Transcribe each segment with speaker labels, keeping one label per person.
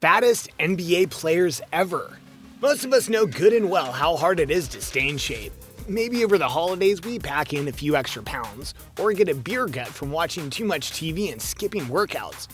Speaker 1: Fattest NBA players ever. Most of us know good and well how hard it is to stay in shape. Maybe over the holidays we pack in a few extra pounds, or get a beer gut from watching too much TV and skipping workouts.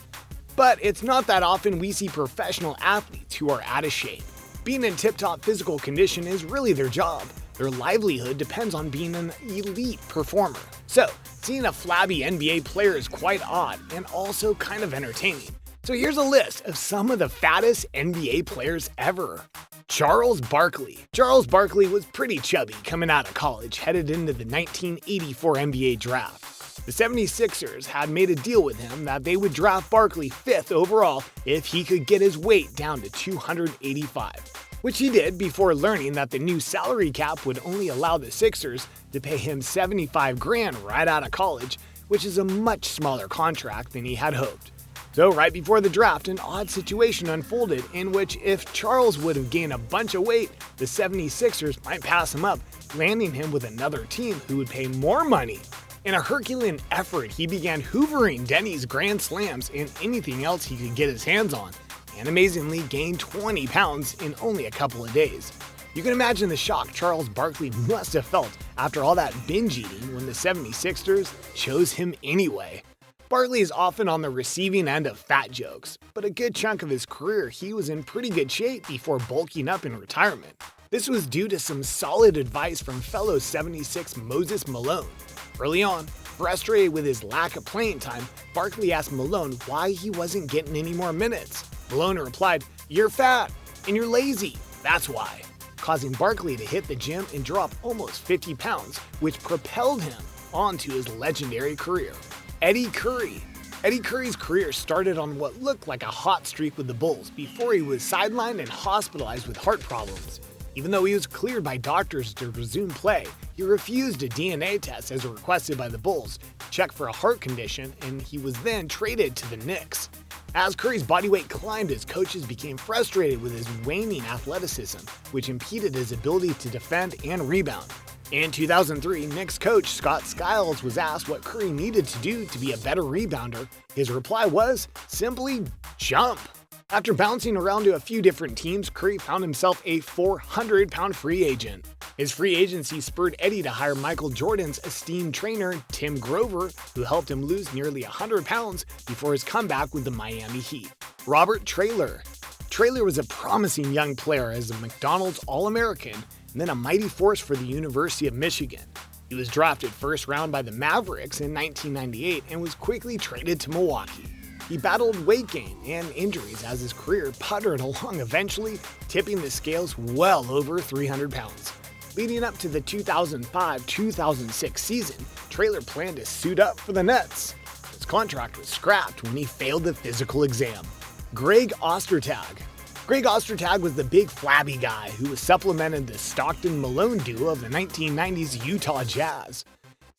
Speaker 1: But it's not that often we see professional athletes who are out of shape. Being in tip-top physical condition is really their job. Their livelihood depends on being an elite performer. So, seeing a flabby NBA player is quite odd and also kind of entertaining. So here's a list of some of the fattest NBA players ever. Charles Barkley. Charles Barkley was pretty chubby coming out of college, headed into the 1984 NBA draft. The 76ers had made a deal with him that they would draft Barkley 5th overall if he could get his weight down to 285, which he did before learning that the new salary cap would only allow the Sixers to pay him $75 grand right out of college, which is a much smaller contract than he had hoped. So right before the draft, an odd situation unfolded in which if Charles would have gained a bunch of weight, the 76ers might pass him up, landing him with another team who would pay more money. In a Herculean effort, he began hoovering Denny's Grand Slams and anything else he could get his hands on, and amazingly gained 20 pounds in only a couple of days. You can imagine the shock Charles Barkley must have felt after all that binge eating when the 76ers chose him anyway. Barkley is often on the receiving end of fat jokes, but a good chunk of his career he was in pretty good shape before bulking up in retirement. This was due to some solid advice from fellow 76 Moses Malone. Early on, frustrated with his lack of playing time, Barkley asked Malone why he wasn't getting any more minutes. Malone replied, "You're fat and you're lazy, that's why," causing Barkley to hit the gym and drop almost 50 pounds, which propelled him onto his legendary career. Eddie Curry. Eddie Curry's career started on what looked like a hot streak with the Bulls before he was sidelined and hospitalized with heart problems. Even though he was cleared by doctors to resume play, he refused a DNA test as requested by the Bulls to check for a heart condition, and he was then traded to the Knicks. As Curry's body weight climbed, his coaches became frustrated with his waning athleticism, which impeded his ability to defend and rebound. In 2003, Knicks coach Scott Skiles was asked what Curry needed to do to be a better rebounder. His reply was, simply jump. After bouncing around to a few different teams, Curry found himself a 400-pound free agent. His free agency spurred Eddie to hire Michael Jordan's esteemed trainer, Tim Grover, who helped him lose nearly 100 pounds before his comeback with the Miami Heat. Robert Traylor. Traylor was a promising young player as a McDonald's All-American and then a mighty force for the University of Michigan. He was drafted first round by the Mavericks in 1998 and was quickly traded to Milwaukee. He battled weight gain and injuries as his career puttered along, eventually tipping the scales well over 300 pounds. Leading up to the 2005-2006 season, Traylor planned to suit up for the Nets. His contract was scrapped when he failed the physical exam. Greg Ostertag. Greg Ostertag was the big flabby guy who was supplemented the Stockton-Malone duo of the 1990s Utah Jazz.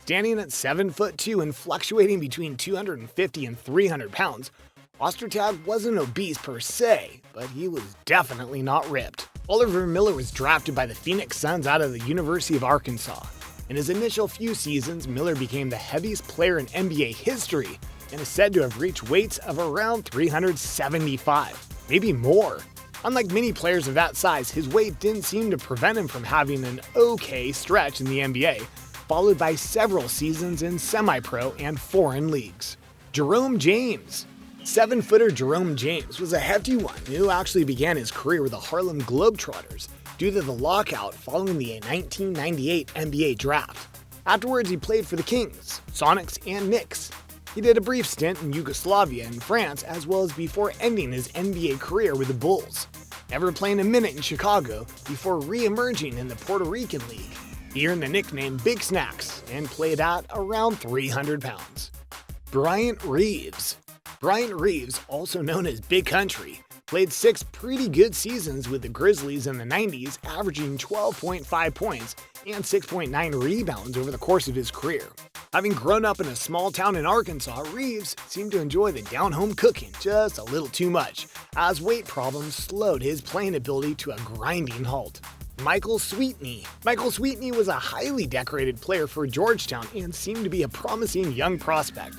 Speaker 1: Standing at 7'2" and fluctuating between 250 and 300 pounds, Ostertag wasn't obese per se, but he was definitely not ripped. Oliver Miller was drafted by the Phoenix Suns out of the University of Arkansas. In his initial few seasons, Miller became the heaviest player in NBA history and is said to have reached weights of around 375, maybe more. Unlike many players of that size, his weight didn't seem to prevent him from having an okay stretch in the NBA, followed by several seasons in semi-pro and foreign leagues. Jerome James. 7-footer Jerome James was a hefty one who actually began his career with the Harlem Globetrotters due to the lockout following the 1998 NBA draft. Afterwards, he played for the Kings, Sonics, and Knicks. He did a brief stint in Yugoslavia and France, as well as before ending his NBA career with the Bulls, never playing a minute in Chicago before re-emerging in the Puerto Rican League. He earned the nickname Big Snacks and played at around 300 pounds. Bryant Reeves. Bryant Reeves, also known as Big Country, played 6 pretty good seasons with the Grizzlies in the 90s, averaging 12.5 points and 6.9 rebounds over the course of his career. Having grown up in a small town in Arkansas, Reeves seemed to enjoy the down-home cooking just a little too much, as weight problems slowed his playing ability to a grinding halt. Michael Sweetney. Michael Sweetney was a highly decorated player for Georgetown and seemed to be a promising young prospect.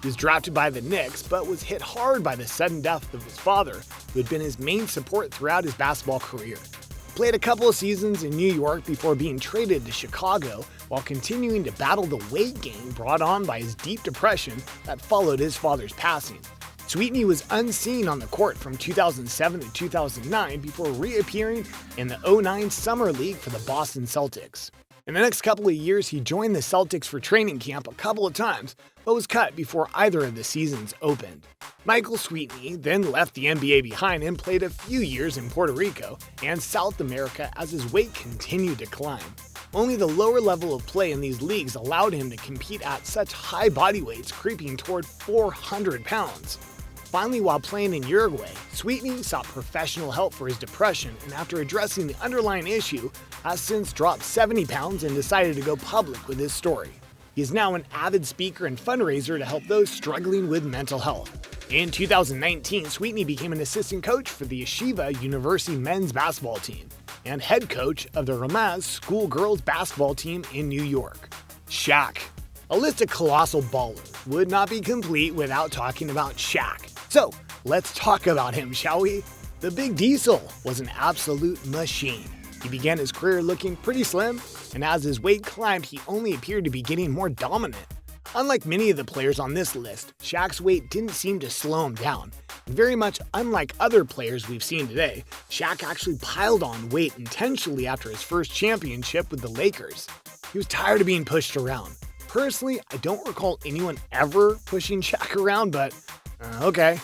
Speaker 1: He was drafted by the Knicks, but was hit hard by the sudden death of his father, who had been his main support throughout his basketball career. He played a couple of seasons in New York before being traded to Chicago while continuing to battle the weight gain brought on by his deep depression that followed his father's passing. Sweetney was unseen on the court from 2007 to 2009 before reappearing in the 2009 Summer League for the Boston Celtics. In the next couple of years, he joined the Celtics for training camp a couple of times, but was cut before either of the seasons opened. Michael Sweetney then left the NBA behind and played a few years in Puerto Rico and South America as his weight continued to climb. Only the lower level of play in these leagues allowed him to compete at such high body weights, creeping toward 400 pounds. Finally, while playing in Uruguay, Sweetney sought professional help for his depression, and after addressing the underlying issue, has since dropped 70 pounds and decided to go public with his story. He is now an avid speaker and fundraiser to help those struggling with mental health. In 2019, Sweetney became an assistant coach for the Yeshiva University men's basketball team and head coach of the Ramaz school girls basketball team in New York. Shaq. A list of colossal ballers would not be complete without talking about Shaq. So, let's talk about him, shall we? The Big Diesel was an absolute machine. He began his career looking pretty slim, and as his weight climbed, he only appeared to be getting more dominant. Unlike many of the players on this list, Shaq's weight didn't seem to slow him down. And very much unlike other players we've seen today, Shaq actually piled on weight intentionally after his first championship with the Lakers. He was tired of being pushed around. Personally, I don't recall anyone ever pushing Shaq around, but okay.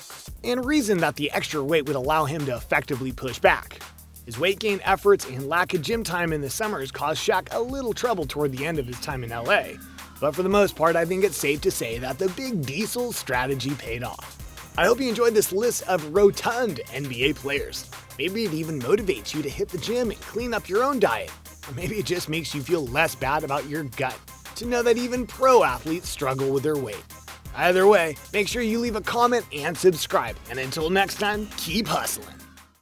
Speaker 1: And reasoned that the extra weight would allow him to effectively push back. His weight gain efforts and lack of gym time in the summers caused Shaq a little trouble toward the end of his time in LA. But for the most part, I think it's safe to say that the Big Diesel strategy paid off. I hope you enjoyed this list of rotund NBA players. Maybe it even motivates you to hit the gym and clean up your own diet. Or maybe it just makes you feel less bad about your gut to know that even pro athletes struggle with their weight. Either way, make sure you leave a comment and subscribe. And until next time, keep hustling.